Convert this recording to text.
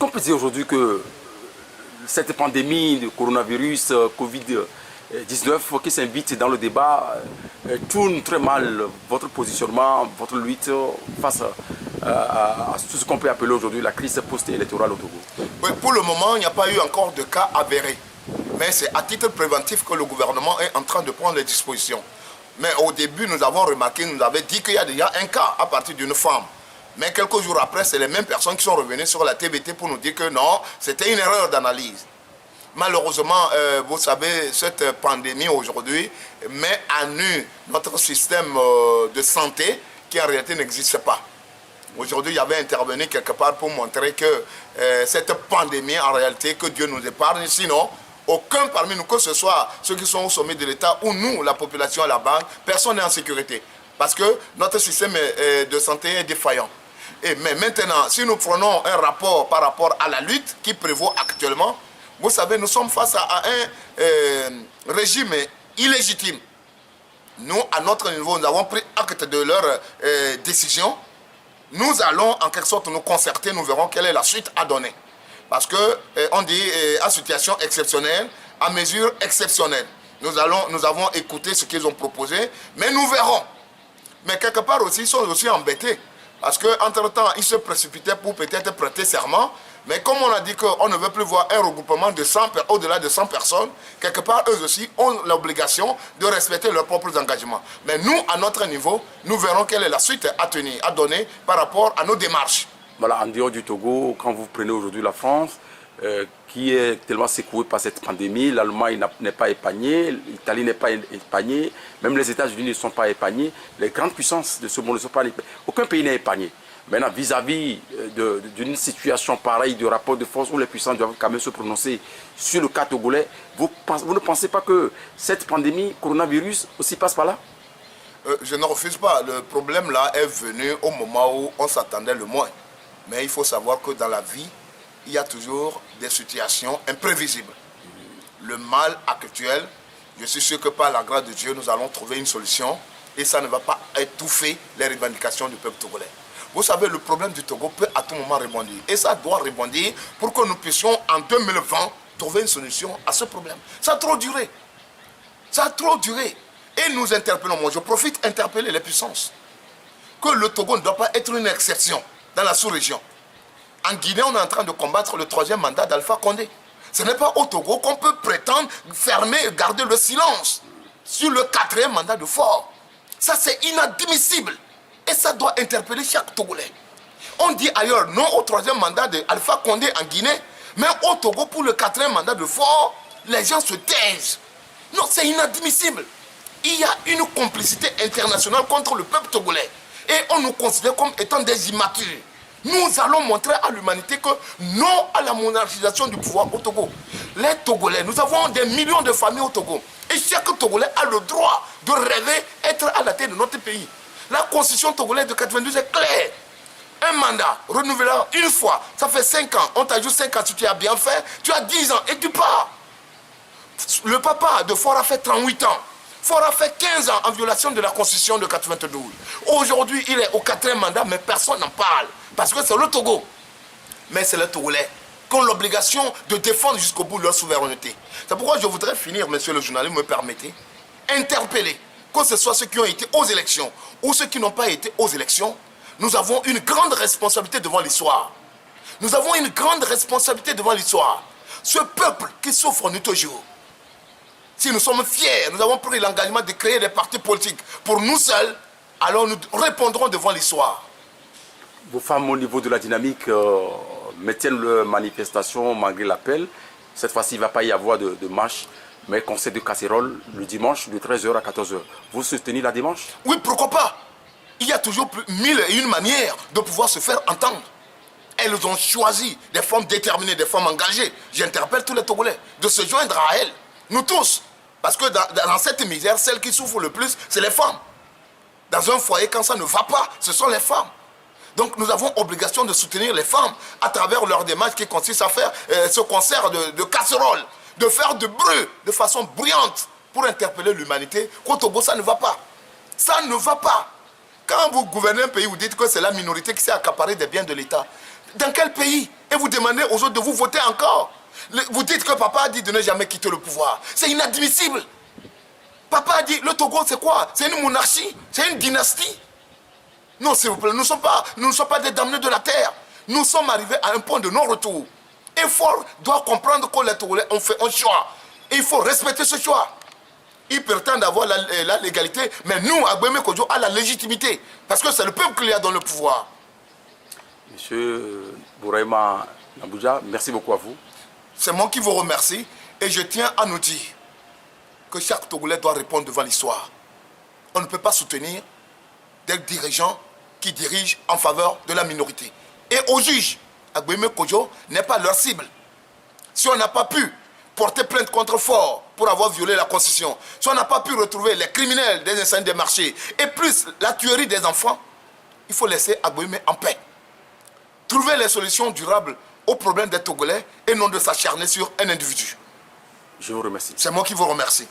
qu'on peut dire aujourd'hui que cette pandémie de coronavirus, Covid-19 qui s'invite dans le débat tourne très mal votre positionnement, votre lutte face à tout ce qu'on peut appeler aujourd'hui la crise post-électorale au Togo? Oui, pour le moment, il n'y a pas eu encore de cas avérés. Mais c'est à titre préventif que le gouvernement est en train de prendre les dispositions. Mais au début, nous avons remarqué, nous avons dit qu'il y a déjà un cas à partir d'une femme. Mais quelques jours après, c'est les mêmes personnes qui sont revenues sur la TVT pour nous dire que non, c'était une erreur d'analyse. Malheureusement, vous savez, cette pandémie aujourd'hui met à nu notre système de santé qui en réalité n'existe pas. Aujourd'hui, il y avait intervenu quelque part pour montrer que cette pandémie, en réalité, que Dieu nous épargne, sinon, aucun parmi nous, que ce soit ceux qui sont au sommet de l'État ou nous, la population à la banque, personne n'est en sécurité. Parce que notre système de santé est défaillant. Mais maintenant, si nous prenons un rapport par rapport à la lutte qui prévaut actuellement, vous savez, nous sommes face à un régime illégitime. Nous, à notre niveau, nous avons pris acte de leur décision. Nous allons en quelque sorte nous concerter, nous verrons quelle est la suite à donner. Parce qu'on dit à situation exceptionnelle, à mesure exceptionnelle. Nous avons écouté ce qu'ils ont proposé, mais nous verrons. Mais quelque part aussi, ils sont aussi embêtés. Parce qu'entre-temps, ils se précipitaient pour peut-être prêter serment. Mais comme on a dit qu'on ne veut plus voir un regroupement de 100, au-delà de 100 personnes, quelque part, eux aussi ont l'obligation de respecter leurs propres engagements. Mais nous, à notre niveau, nous verrons quelle est la suite à tenir, à donner par rapport à nos démarches. Voilà, en dehors du Togo, quand vous prenez aujourd'hui la France, qui est tellement secouée par cette pandémie, l'Allemagne n'est pas épargnée, l'Italie n'est pas épargnée, même les États-Unis ne sont pas épargnés, les grandes puissances de ce monde ne sont pas épargnées. Aucun pays n'est épargné. Maintenant, vis-à-vis d'une situation pareille de rapport de force où les puissances doivent quand même se prononcer sur le cas togolais, vous ne pensez pas que cette pandémie, coronavirus, aussi passe par là? Je ne refuse pas. Le problème là est venu au moment où on s'attendait le moins. Mais il faut savoir que dans la vie, il y a toujours des situations imprévisibles. Le mal actuel, je suis sûr que par la grâce de Dieu, nous allons trouver une solution et ça ne va pas étouffer les revendications du peuple togolais. Vous savez, le problème du Togo peut à tout moment rebondir. Et ça doit rebondir pour que nous puissions, en 2020, trouver une solution à ce problème. Ça a trop duré. Ça a trop duré. Et nous interpellons, moi je profite interpeller les puissances, que le Togo ne doit pas être une exception dans la sous-région. En Guinée, on est en train de combattre le 3e mandat d'Alpha Condé. Ce n'est pas au Togo qu'on peut prétendre fermer et garder le silence sur le 4e mandat de Faure. Ça, c'est inadmissible. Et ça doit interpeller chaque Togolais. On dit ailleurs non au 3e mandat d'Alpha Condé en Guinée, mais au Togo pour le 4e mandat de Faure, les gens se taisent. Non, c'est inadmissible. Il y a une complicité internationale contre le peuple togolais. Et on nous considère comme étant des immatures. Nous allons montrer à l'humanité que non à la monarchisation du pouvoir au Togo. Les Togolais, nous avons des millions de familles au Togo. Et chaque Togolais a le droit de rêver être à la tête de notre pays. La constitution togolaise de 92 est claire. Un mandat renouvelable une fois, ça fait 5 ans. On t'ajoute 5 ans si tu as bien fait. Tu as 10 ans et tu pars. Le papa de Faure a fait 38 ans. Faure a fait 15 ans en violation de la constitution de 92. Aujourd'hui, il est au 4e mandat, mais personne n'en parle. Parce que c'est le Togo. Mais c'est les Togolais qui ont l'obligation de défendre jusqu'au bout leur souveraineté. C'est pourquoi je voudrais finir, monsieur le journaliste, me permettez, interpeller, que ce soit ceux qui ont été aux élections ou ceux qui n'ont pas été aux élections, nous avons une grande responsabilité devant l'histoire. Nous avons une grande responsabilité devant l'histoire. Ce peuple qui souffre nuit au jour. Si nous sommes fiers, nous avons pris l'engagement de créer des partis politiques pour nous seuls, alors nous répondrons devant l'histoire. Vos femmes au niveau de la dynamique maintiennent leur manifestation malgré l'appel. Cette fois-ci, il ne va pas y avoir de marche, mais concert de casserole le dimanche de 13h à 14h. Vous soutenez la démarche? Oui, pourquoi pas? Il y a toujours 1001 manières de pouvoir se faire entendre. Elles ont choisi des femmes déterminées, des femmes engagées. J'interpelle tous les Togolais de se joindre à elles. Nous tous. Parce que dans cette misère, celles qui souffrent le plus, c'est les femmes. Dans un foyer, quand ça ne va pas, ce sont les femmes. Donc nous avons obligation de soutenir les femmes à travers leur démarche qui consiste à faire ce concert de casserole, de faire de bruit de façon bruyante pour interpeller l'humanité. Qu'au Togo, ça ne va pas. Ça ne va pas. Quand vous gouvernez un pays, vous dites que c'est la minorité qui s'est accaparée des biens de l'État. Dans quel pays et vous demandez aux autres de vous voter encore. Vous dites que papa a dit de ne jamais quitter le pouvoir. C'est inadmissible. Papa a dit, le Togo c'est quoi? C'est une monarchie? C'est une dynastie? Non, s'il vous plaît, nous ne sommes pas des damnés de la terre. Nous sommes arrivés à un point de non-retour. Et Ford doit comprendre que les Togolais ont fait un choix. Et il faut respecter ce choix. Ils prétendent avoir la légalité, mais nous, Agbemé Kodjo, a la légitimité. Parce que c'est le peuple qui est dans le pouvoir. Monsieur Bouraïma Nabouja, merci beaucoup à vous. C'est moi qui vous remercie. Et je tiens à nous dire que chaque Togolais doit répondre devant l'histoire. On ne peut pas soutenir des dirigeants qui dirigent en faveur de la minorité. Et aux juges, Agbemé Kodjo n'est pas leur cible. Si on n'a pas pu porter plainte contre Ford pour avoir violé la Constitution, si on n'a pas pu retrouver les criminels des incendies des marchés, et plus la tuerie des enfants, il faut laisser Agbemé en paix. Trouver les solutions durables aux problèmes des Togolais et non de s'acharner sur un individu. Je vous remercie. C'est moi qui vous remercie.